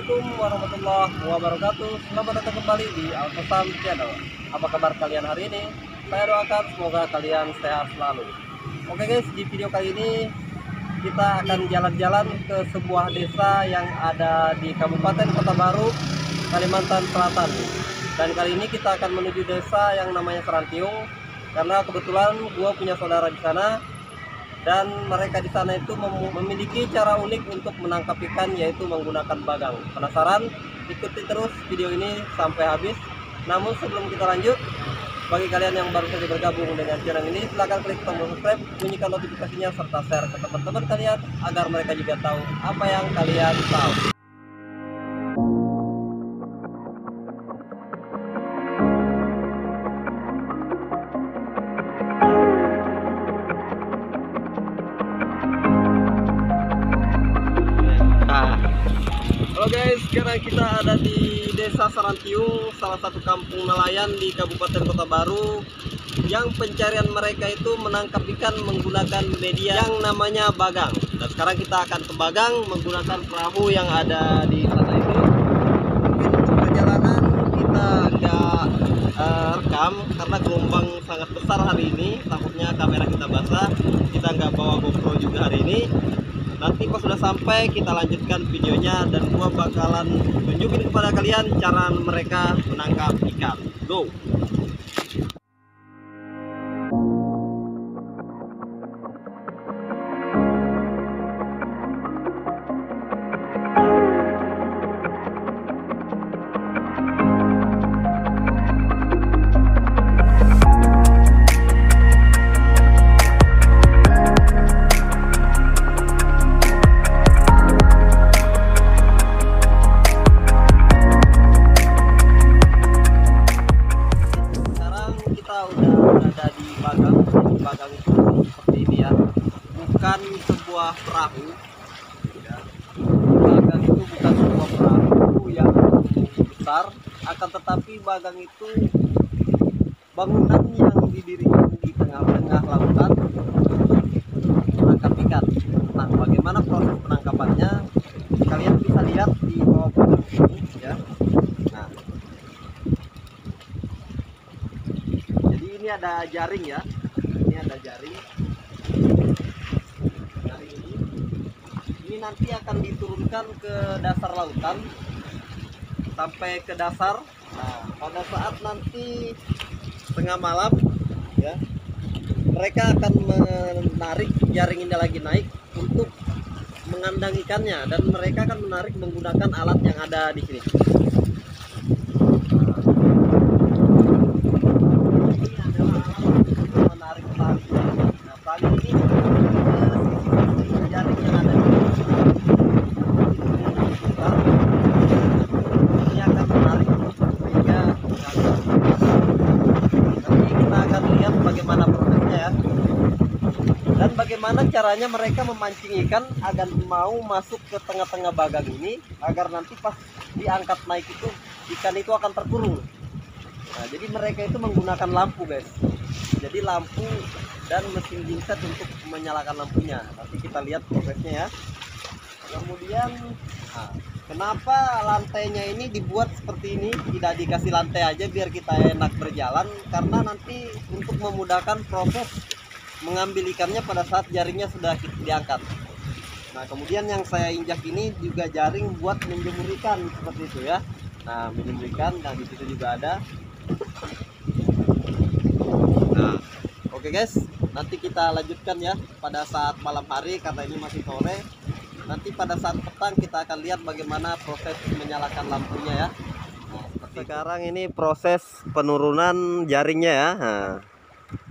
Assalamualaikum warahmatullahi wabarakatuh. Selamat datang kembali di Alfasam Channel. Apa kabar kalian hari ini? Saya doakan semoga kalian sehat selalu. Oke guys, di video kali ini kita akan jalan-jalan ke sebuah desa yang ada di Kabupaten Kota Baru, Kalimantan Selatan. Dan kali ini kita akan menuju desa yang namanya Serantiung, karena kebetulan gua punya saudara di sana. Dan mereka di sana itu memiliki cara unik untuk menangkap ikan, yaitu menggunakan bagang. Penasaran? Ikuti terus video ini sampai habis. Namun sebelum kita lanjut, bagi kalian yang baru saja bergabung dengan channel ini, silahkan klik tombol subscribe, bunyikan notifikasinya, serta share ke teman-teman kalian agar mereka juga tahu apa yang kalian tahu. Halo guys, sekarang kita ada di desa Serantiung, salah satu kampung nelayan di Kabupaten Kota Baru, yang pencarian mereka itu menangkap ikan menggunakan media yang namanya bagang. Dan sekarang kita akan ke bagang menggunakan perahu yang ada di sana itu. Mungkin perjalanan kita agak rekam karena gelombang sangat besar hari ini, takutnya kamera kita basah. Kita nggak bawa GoPro juga hari ini. Nanti pas sudah sampai kita lanjutkan videonya dan gua bakalan tunjukin kepada kalian cara mereka menangkap ikan. Go! Bagang itu seperti ini ya, bukan sebuah perahu ya. Bagang itu bukan sebuah perahu yang besar, akan tetapi bagang itu bangunan yang didirikan di tengah-tengah lautan menangkap ikan. Nah, bagaimana proses penangkapannya kalian bisa lihat di bawah bagang ini ya. Nah, jadi ini ada jaring ya. Ada jaring ini nanti akan diturunkan ke dasar lautan sampai ke dasar. Nah, pada saat nanti tengah malam ya, mereka akan menarik jaring ini lagi naik untuk mengandang ikannya, dan mereka akan menarik menggunakan alat yang ada di sini. Bagaimana prosesnya ya, dan bagaimana caranya mereka memancing ikan agar mau masuk ke tengah-tengah bagang ini, agar nanti pas diangkat naik itu ikan itu akan terkurung. Nah, jadi mereka itu menggunakan lampu guys, jadi lampu dan mesin genset untuk menyalakan lampunya. Nanti kita lihat prosesnya ya. Kemudian kenapa lantainya ini dibuat seperti ini, tidak dikasih lantai aja biar kita enak berjalan, karena nanti untuk memudahkan proses mengambil ikannya pada saat jaringnya sudah diangkat. Nah, kemudian yang saya injak ini juga jaring buat menjemur ikan seperti itu ya. Nah, menjemur ikan, dan di situ juga ada. Nah, oke guys, nanti kita lanjutkan ya pada saat malam hari karena ini masih sore. Nanti pada saat petang kita akan lihat bagaimana proses menyalakan lampunya ya. Nah, sekarang ini proses penurunan jaringnya ya. Nah,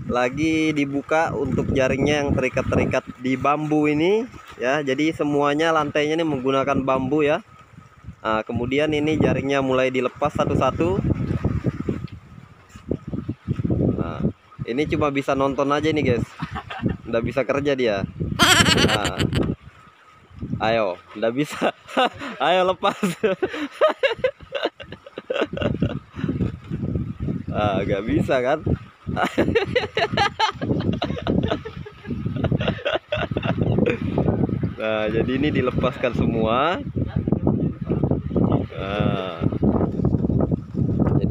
lagi dibuka untuk jaringnya yang terikat-terikat di bambu ini ya. Jadi semuanya lantainya ini menggunakan bambu ya. Nah, kemudian ini jaringnya mulai dilepas satu-satu. Nah, ini cuma bisa nonton aja nih guys, nggak bisa kerja dia. Nah, ayo, nggak bisa. Ayo lepas. Nggak bisa kan. Nah, jadi ini dilepaskan semua.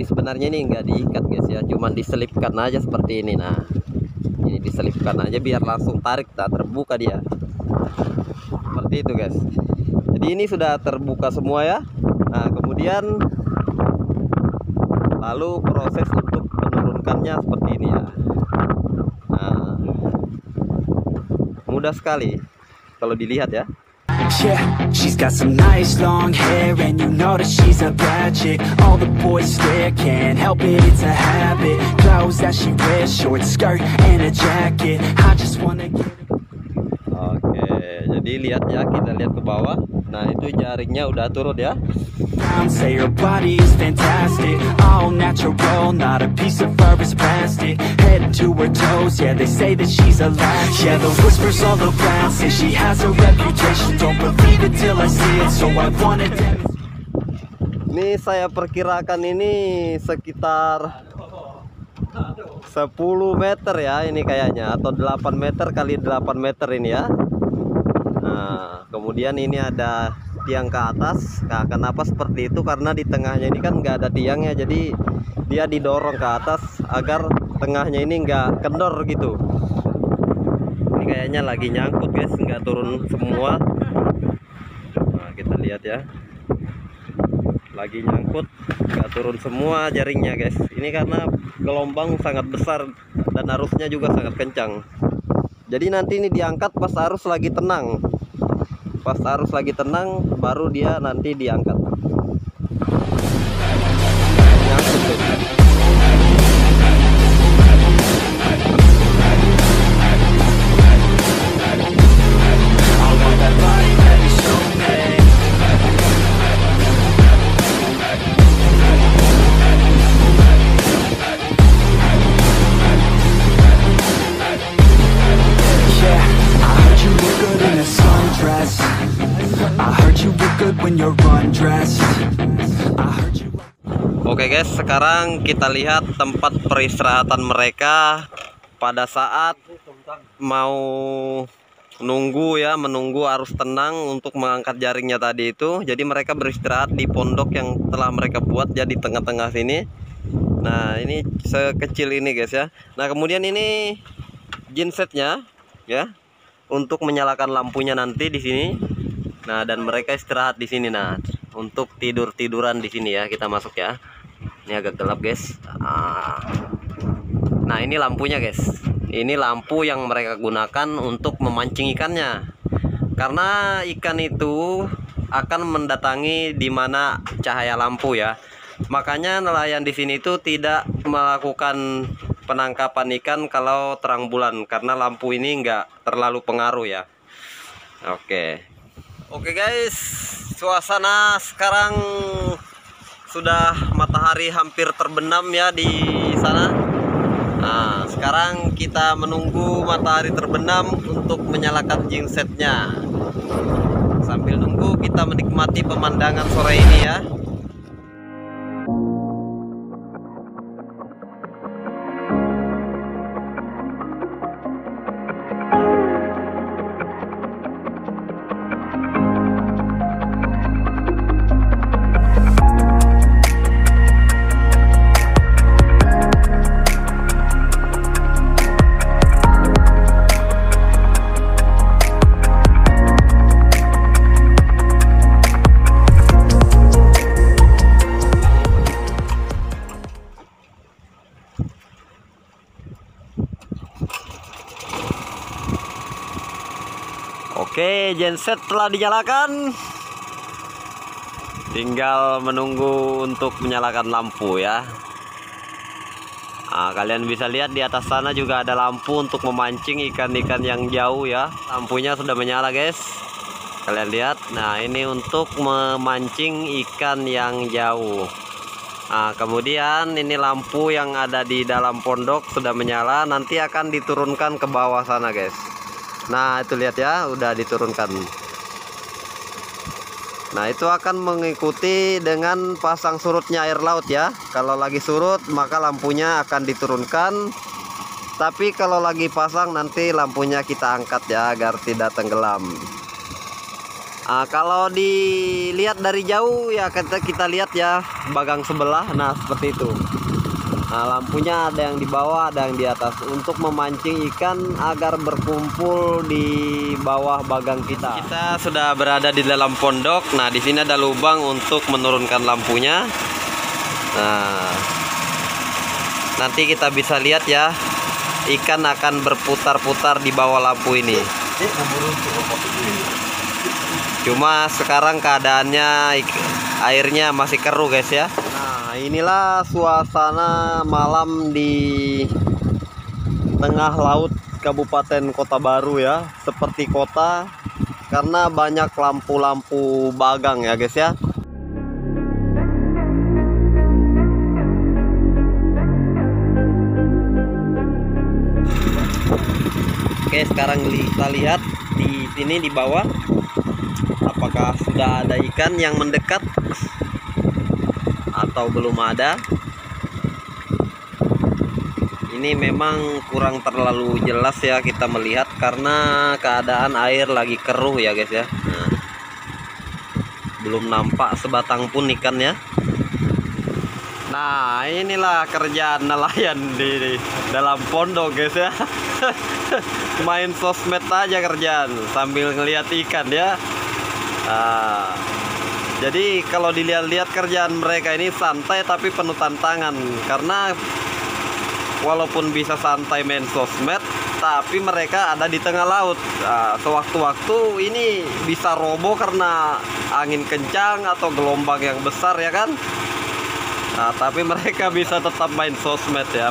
Jadi sebenarnya ini enggak diikat guys ya, cuman diselipkan aja seperti ini. Nah, ini diselipkan aja biar langsung tarik, tak terbuka dia. Seperti itu guys. Jadi ini sudah terbuka semua ya. Nah, kemudian lalu proses untuk menurunkannya seperti ini ya. Nah, mudah sekali kalau dilihat ya. Yeah, she's got some nice long hair, and you know that she's a bad chick. All the boys stare, can't help it, it's a habit. Clothes that she wears, short skirt and a jacket. I just wanna get... Oke, jadi lihat ya, kita lihat ke bawah. Nah, itu jaringnya udah turun ya. Say her body is fantastic, all natural, not a piece of fur is plastic. Head to her toes, yeah, they say that she's a latch. Yeah, the whispers all around say she has a reputation. Don't believe it till I see it, so I wanna demonstrate. Ini saya perkirakan ini sekitar 10 meter ya ini kayaknya, atau 8 meter kali 8 meter ini ya. Nah, kemudian ini ada tiang ke atas. Nah, kenapa seperti itu? Karena di tengahnya ini kan nggak ada tiangnya, jadi dia didorong ke atas agar tengahnya ini nggak kendor gitu. Ini kayaknya lagi nyangkut guys, nggak turun semua. Nah, kita lihat ya, lagi nyangkut, nggak turun semua jaringnya guys. Ini karena gelombang sangat besar dan arusnya juga sangat kencang. Jadi nanti ini diangkat pas arus lagi tenang. Pas arus lagi tenang baru dia nanti diangkat. Oke guys, sekarang kita lihat tempat peristirahatan mereka pada saat mau menunggu arus tenang untuk mengangkat jaringnya tadi itu. Jadi mereka beristirahat di pondok yang telah mereka buat ya di tengah-tengah sini. Nah, ini sekecil ini guys ya. Nah, kemudian ini gensetnya ya untuk menyalakan lampunya nanti di sini. Nah, dan mereka istirahat di sini. Nah, untuk tiduran di sini ya, kita masuk ya. Ini agak gelap guys. Nah, ini lampunya guys. Ini lampu yang mereka gunakan untuk memancing ikannya. Karena ikan itu akan mendatangi di mana cahaya lampu ya. Makanya nelayan di sini itu tidak melakukan penangkapan ikan kalau terang bulan, karena lampu ini enggak terlalu pengaruh ya. Oke guys, suasana sekarang sudah matahari hampir terbenam ya di sana. Nah, sekarang kita menunggu matahari terbenam untuk menyalakan gensetnya. Sambil nunggu kita menikmati pemandangan sore ini ya. Oke, genset telah dinyalakan. Tinggal menunggu untuk menyalakan lampu ya. Nah, kalian bisa lihat di atas sana juga ada lampu untuk memancing ikan-ikan yang jauh ya. Lampunya sudah menyala guys. Kalian lihat. Nah, ini untuk memancing ikan yang jauh. Nah, kemudian ini lampu yang ada di dalam pondok sudah menyala. Nanti akan diturunkan ke bawah sana guys. Nah, itu lihat ya, udah diturunkan. Nah, itu akan mengikuti dengan pasang surutnya air laut ya. Kalau lagi surut maka lampunya akan diturunkan. Tapi kalau lagi pasang nanti lampunya kita angkat ya agar tidak tenggelam. Kalau dilihat dari jauh ya kita lihat ya bagang sebelah. Nah seperti itu. Nah, lampunya ada yang di bawah, ada yang di atas untuk memancing ikan agar berkumpul di bawah bagang kita. Kita sudah berada di dalam pondok. Nah, di sini ada lubang untuk menurunkan lampunya. Nah, nanti kita bisa lihat ya, ikan akan berputar-putar di bawah lampu ini. Cuma sekarang keadaannya airnya masih keruh guys ya. Nah inilah suasana malam di tengah laut Kabupaten Kota Baru ya. Seperti kota karena banyak lampu-lampu bagang ya guys ya. Oke, sekarang kita lihat di sini di bawah. Apakah sudah ada ikan yang mendekat atau belum ada? Ini memang kurang terlalu jelas ya kita melihat karena keadaan air lagi keruh ya guys ya. Nah, belum nampak sebatang pun ikan ya. Nah inilah kerjaan nelayan di dalam pondok guys ya. Main sosmed aja kerjaan sambil ngeliat ikan ya. Nah, jadi kalau dilihat-lihat kerjaan mereka ini santai tapi penuh tantangan karena walaupun bisa santai main sosmed tapi mereka ada di tengah laut. Nah, sewaktu-waktu ini bisa roboh karena angin kencang atau gelombang yang besar ya kan. Nah, tapi mereka bisa tetap main sosmed ya.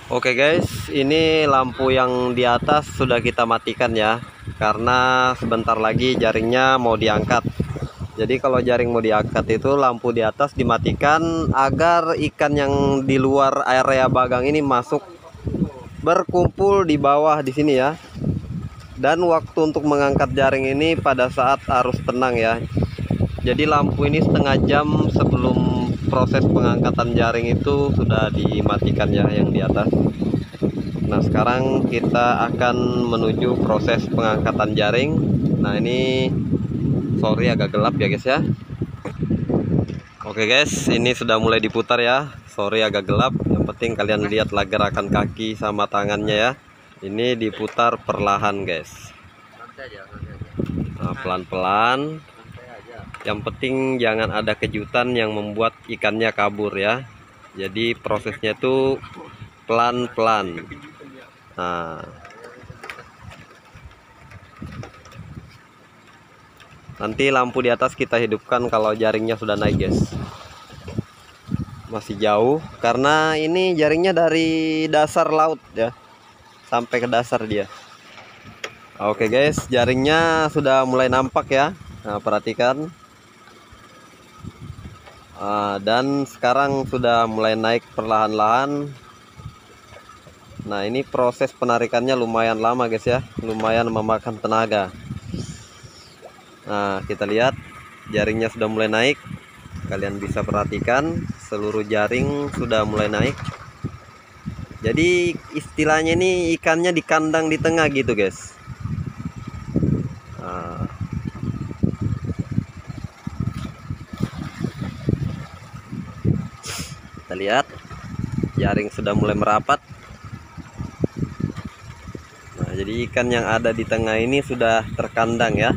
Oke guys, ini lampu yang di atas sudah kita matikan ya, karena sebentar lagi jaringnya mau diangkat. Jadi kalau jaring mau diangkat itu lampu di atas dimatikan agar ikan yang di luar area bagang ini masuk berkumpul di bawah di sini ya. Dan waktu untuk mengangkat jaring ini pada saat arus tenang ya. Jadi lampu ini setengah jam sebelum proses pengangkatan jaring itu sudah dimatikan ya yang di atas. Nah sekarang kita akan menuju proses pengangkatan jaring. Nah ini sorry agak gelap ya guys ya. Oke guys, ini sudah mulai diputar ya. Sorry agak gelap, yang penting kalian lihatlah gerakan kaki sama tangannya ya. Ini diputar perlahan guys. Nah, pelan-pelan. Yang penting jangan ada kejutan yang membuat ikannya kabur ya. Jadi prosesnya itu pelan-pelan. Nah, nanti lampu di atas kita hidupkan kalau jaringnya sudah naik guys. Masih jauh karena ini jaringnya dari dasar laut ya sampai ke dasar dia. Oke guys, jaringnya sudah mulai nampak ya. Nah, perhatikan. Dan sekarang sudah mulai naik perlahan-lahan. Nah ini proses penarikannya lumayan lama guys ya, lumayan memakan tenaga. Nah kita lihat jaringnya sudah mulai naik. Kalian bisa perhatikan seluruh jaring sudah mulai naik. Jadi istilahnya ini ikannya di kandang di tengah gitu guys. Kita lihat jaring sudah mulai merapat. Nah, jadi ikan yang ada di tengah ini sudah terkandang ya,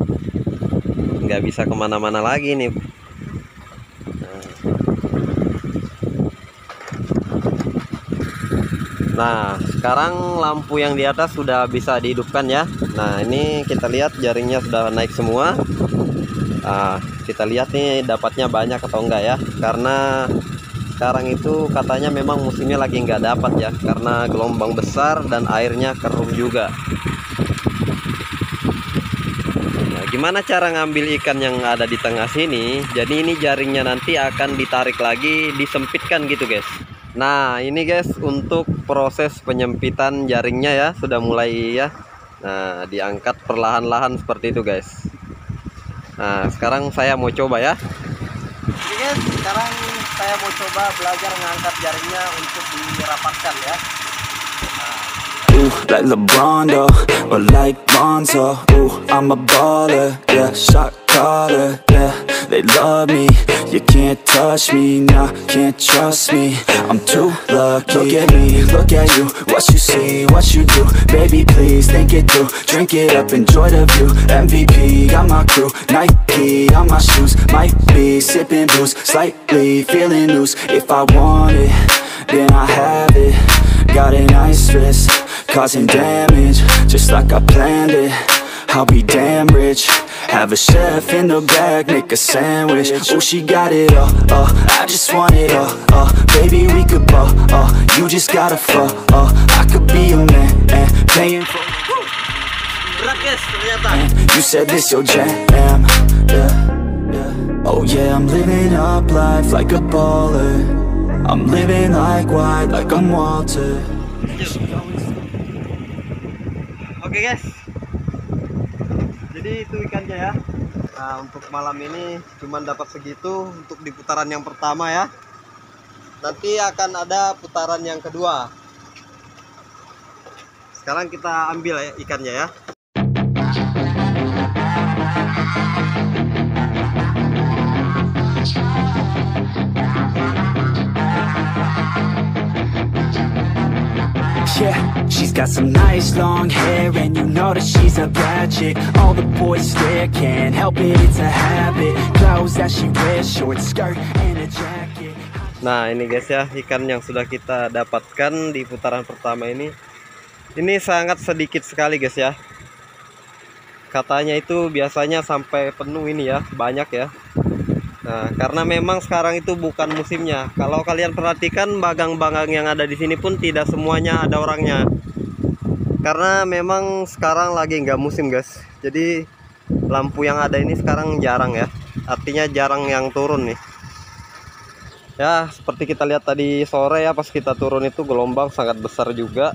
nggak bisa kemana-mana lagi nih. Nah sekarang lampu yang di atas sudah bisa dihidupkan ya. Nah ini kita lihat jaringnya sudah naik semua. Kita lihat nih dapatnya banyak atau enggak ya, karena sekarang itu katanya memang musimnya lagi nggak dapat ya karena gelombang besar dan airnya keruh juga. Nah, gimana cara ngambil ikan yang ada di tengah sini? Jadi ini jaringnya nanti akan ditarik lagi, disempitkan gitu guys. Nah ini guys untuk proses penyempitan jaringnya ya sudah mulai ya. Nah diangkat perlahan-lahan seperti itu guys. Nah sekarang saya mau coba ya. Oke guys, sekarang saya mau coba belajar mengangkat jaringnya untuk dirapatkan ya. Nah, ooh, like LeBron, though, or like Lonzo. Ooh, I'm a baller, yeah, shot caller, yeah. They love me, you can't touch me, nah, can't trust me. I'm too lucky. Look at me, look at you, what you see, what you do. Baby, please think it through. Drink it up, enjoy the view. MVP, got my crew, Nike on my shoes. Might be sipping booze, slightly feeling loose. If I want it, then I have it. Got an ice wrist, causing damage, just like I planned it. I'll be damn rich. Have a chef in the back, make a sandwich. Oh, she got it all, I just want it all, baby, we could ball, you just gotta fall, I could be a man, paying for. Berat guys, ternyata. And you said this your jam, yeah, yeah. Oh yeah, I'm living up life like a baller. I'm living like white, like I'm Walter. Oke guys, jadi itu ikannya ya. Nah, untuk malam ini cuman dapat segitu untuk di putaran yang pertama ya. Nanti akan ada putaran yang kedua. Sekarang kita ambil ya ikannya ya. Yeah, she's got some nice long hair, and you know that she's a bad chick. All the boys stare, can't help it, it's a habit. Clothes that she wears, short skirt and a jacket. Nah ini guys ya, ikan yang sudah kita dapatkan di putaran pertama ini. Ini sangat sedikit sekali guys ya. Katanya itu biasanya sampai penuh ini ya, banyak ya. Nah, karena memang sekarang itu bukan musimnya. Kalau kalian perhatikan bagang-bagang yang ada di sini pun tidak semuanya ada orangnya. Karena memang sekarang lagi nggak musim guys. Jadi lampu yang ada ini sekarang jarang ya. Artinya jarang yang turun nih. Ya, seperti kita lihat tadi sore ya, pas kita turun itu gelombang sangat besar juga.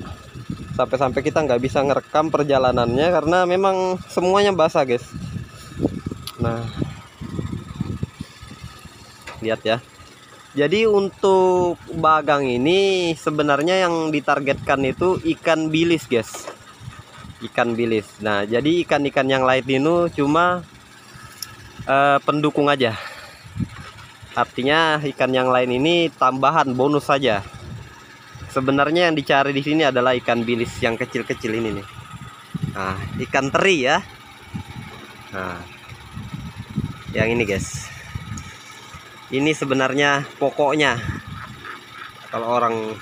Sampai-sampai kita nggak bisa ngerekam perjalanannya karena memang semuanya basah guys. Nah, lihat ya. Jadi untuk bagang ini sebenarnya yang ditargetkan itu ikan bilis guys, ikan bilis. Nah jadi ikan-ikan yang lain ini cuma pendukung aja. Artinya ikan yang lain ini tambahan bonus saja. Sebenarnya yang dicari di sini adalah ikan bilis yang kecil-kecil ini nih. Nah ikan teri ya. Nah yang ini guys. Ini sebenarnya pokoknya kalau orang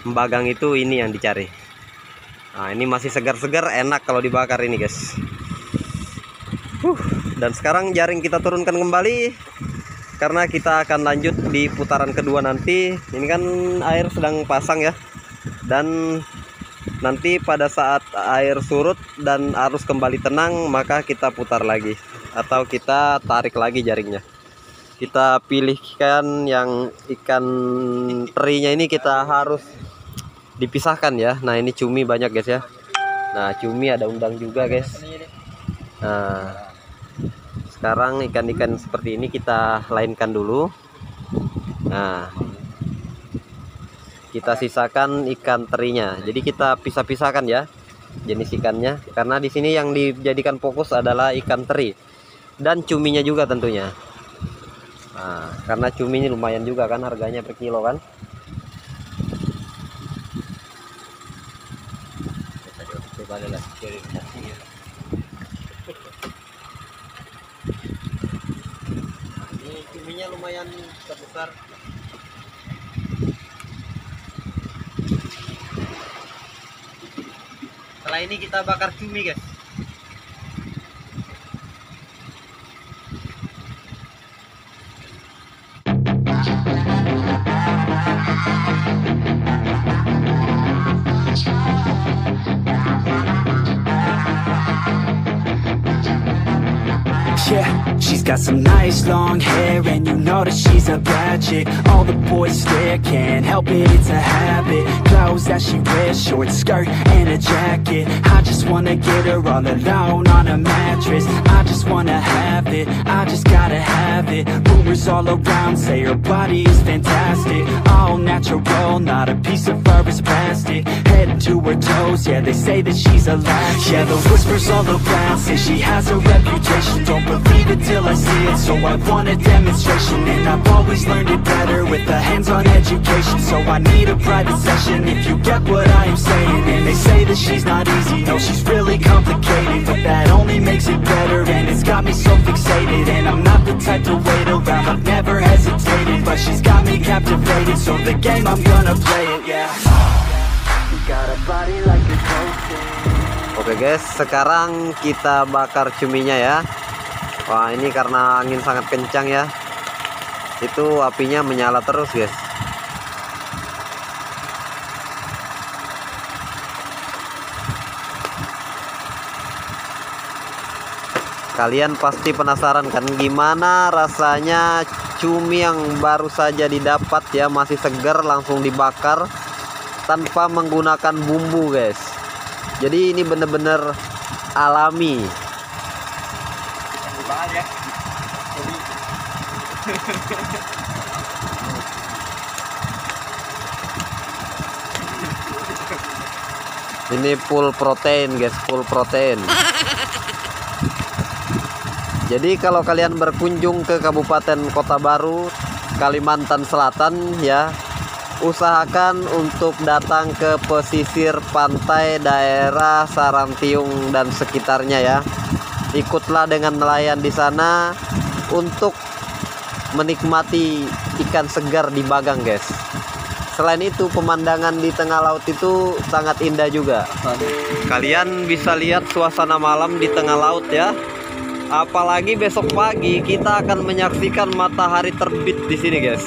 membagang itu ini yang dicari. Nah ini masih segar-segar, enak kalau dibakar ini guys. Dan sekarang jaring kita turunkan kembali karena kita akan lanjut di putaran kedua nanti. Ini kan air sedang pasang ya. Dan nanti pada saat air surut dan arus kembali tenang, maka kita putar lagi atau kita tarik lagi jaringnya. Kita pilihkan yang ikan terinya ini kita harus dipisahkan ya. Nah ini cumi banyak guys ya. Nah cumi ada undang juga guys. Nah sekarang ikan-ikan seperti ini kita lainkan dulu. Nah kita sisakan ikan terinya. Jadi kita pisah-pisahkan ya jenis ikannya. Karena di sini yang dijadikan fokus adalah ikan teri dan cuminya juga tentunya. Nah, karena cumi ini lumayan juga kan harganya per kilo kan. Ini cuminya lumayan besar. Setelah ini kita bakar cumi guys. Yeah, She's got some nice long hair, and you know that she's a bad chick. All the boys stare, can't help it, it's a habit. Clothes that she wears, short skirt and a jacket. I just wanna get her all alone on a mattress. I just wanna have it, I just gotta have it. Rumors all around say her body is fantastic, all natural, not a piece of fur is plastic. Head to her toes, yeah, they say that she's a latch. Yeah, the whispers all around say she has a reputation. Don't believe it till I see it, so I want a demonstration. And I've always learned it better with a hands-on education, so I need a private session if you get what I am saying. And they say that she's not easy, no, she's really complicated, but that only makes it better, and it's got me so fixated. And I'm not the type to wait around, I've never hesitated, but she's got me captivated, so the game I'm gonna play it, yeah. You got a body like a ghost. Oke guys, sekarang kita bakar cuminya ya. Wah, ini karena angin sangat kencang ya, itu apinya menyala terus guys. Kalian pasti penasaran kan gimana rasanya cumi yang baru saja didapat ya, masih segar, langsung dibakar tanpa menggunakan bumbu guys. Jadi ini bener-bener alami. Ini full protein guys, full protein. Jadi kalau kalian berkunjung ke Kabupaten Kota Baru, Kalimantan Selatan ya, usahakan untuk datang ke pesisir pantai daerah Sarantiung dan sekitarnya ya. Ikutlah dengan nelayan di sana untuk menikmati ikan segar di Bagang guys. Selain itu pemandangan di tengah laut itu sangat indah juga. Kalian bisa lihat suasana malam di tengah laut ya. Apalagi besok pagi kita akan menyaksikan matahari terbit di sini guys.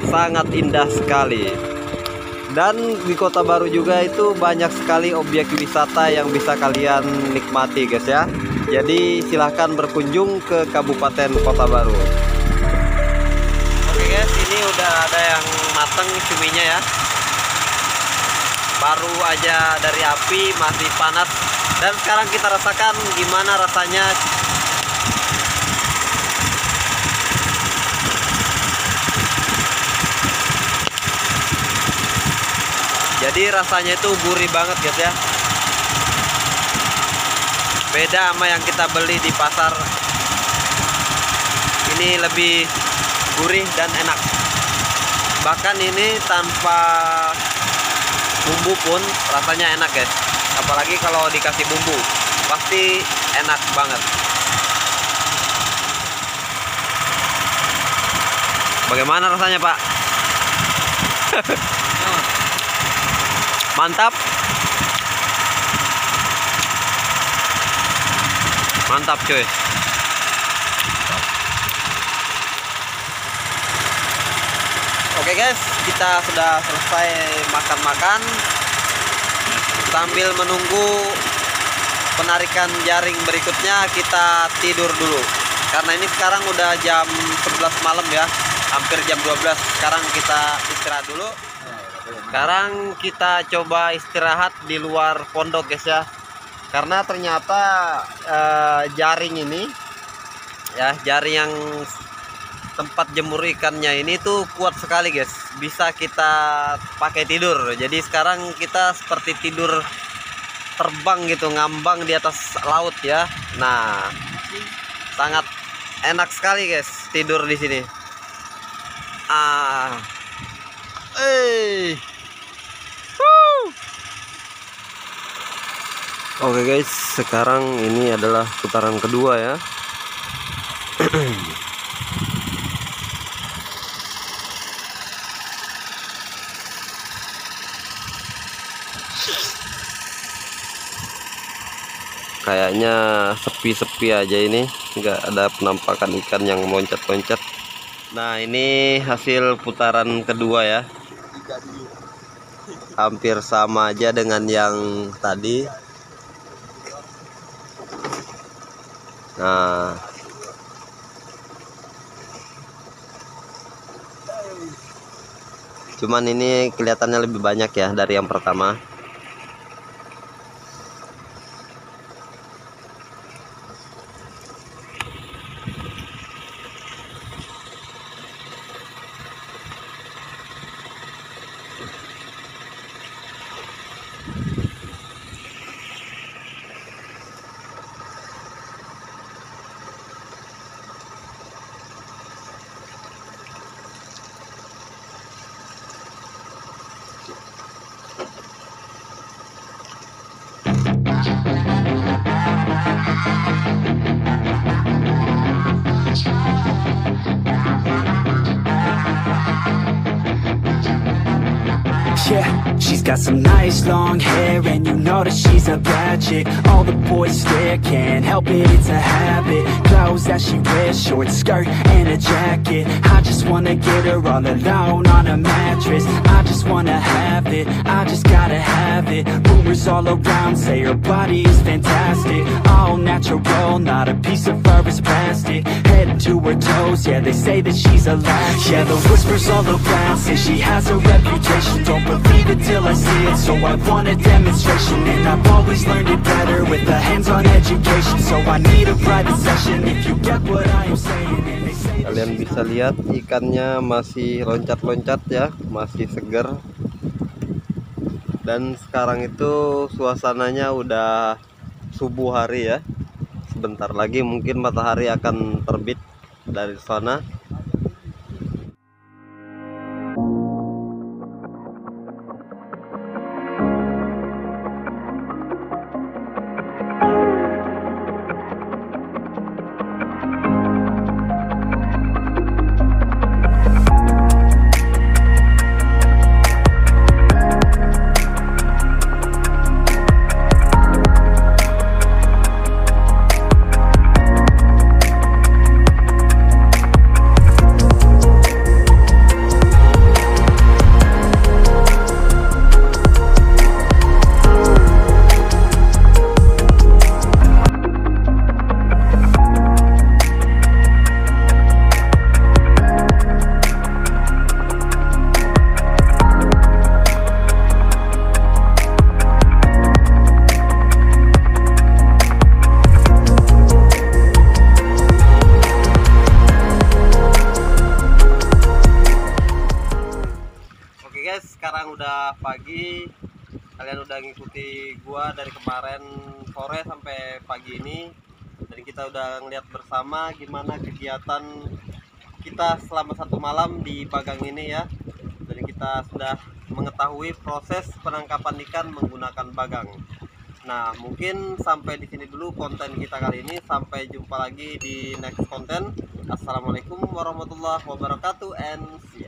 Sangat indah sekali. Dan di Kota Baru juga itu banyak sekali objek wisata yang bisa kalian nikmati guys ya. Jadi silahkan berkunjung ke Kabupaten Kota Baru. Oke guys, ini udah ada yang mateng cuminya ya. Baru aja dari api, masih panas. Dan sekarang kita rasakan gimana rasanya. Jadi rasanya itu gurih banget guys ya. Beda sama yang kita beli di pasar. Ini lebih gurih dan enak. Bahkan ini tanpa bumbu pun rasanya enak guys. Apalagi kalau dikasih bumbu, pasti enak banget. Bagaimana rasanya Pak? Mantap. Mantap cuy. Oke guys, kita sudah selesai makan-makan. Sambil menunggu penarikan jaring berikutnya, kita tidur dulu. Karena ini sekarang udah jam 11 malam ya, hampir jam 12. Sekarang kita istirahat dulu. Sekarang kita coba istirahat di luar pondok guys ya. Karena ternyata jaring ini ya, jaring yang tempat jemur ikannya ini tuh kuat sekali guys, bisa kita pakai tidur. Jadi sekarang kita seperti tidur terbang gitu, ngambang di atas laut ya. Nah, sangat enak sekali guys tidur di sini. Oke guys, sekarang ini adalah putaran kedua ya. Kayaknya sepi-sepi aja ini, nggak ada penampakan ikan yang loncat-loncat. Nah, ini hasil putaran kedua ya. Hampir sama aja dengan yang tadi. Nah, Cuman ini kelihatannya lebih banyak ya dari yang pertama. Yeah, she's got some nice long hair, and you know that she's a bad chick. All the boys stare, can't help it, it's a habit. Clothes that she wears, short skirt and a jacket. I just wanna get her all alone on a mattress. I just wanna have it, I just gotta have it. Rumors all around say her body is fantastic. All natural, not a piece of fur is plastic. Head to her toes, yeah, they say that she's a latch. Yeah, the whispers all around say she has a reputation. Don't believe it till I see it, so I want a demonstration. And I've always learned it better with a hands-on education. So I need a private session if you get what I am saying. And they say kalian bisa lihat ikannya masih loncat-loncat ya, masih seger. Dan sekarang itu suasananya udah subuh hari ya. Sebentar lagi mungkin matahari akan terbit dari sana. Sekarang udah pagi, kalian udah ngikuti gua dari kemarin sore sampai pagi ini, dan kita udah ngeliat bersama gimana kegiatan kita selama satu malam di Bagang ini ya. Jadi kita sudah mengetahui proses penangkapan ikan menggunakan bagang. Nah, mungkin sampai di sini dulu konten kita kali ini. Sampai jumpa lagi di next konten. Assalamualaikum warahmatullahi wabarakatuh and see ya.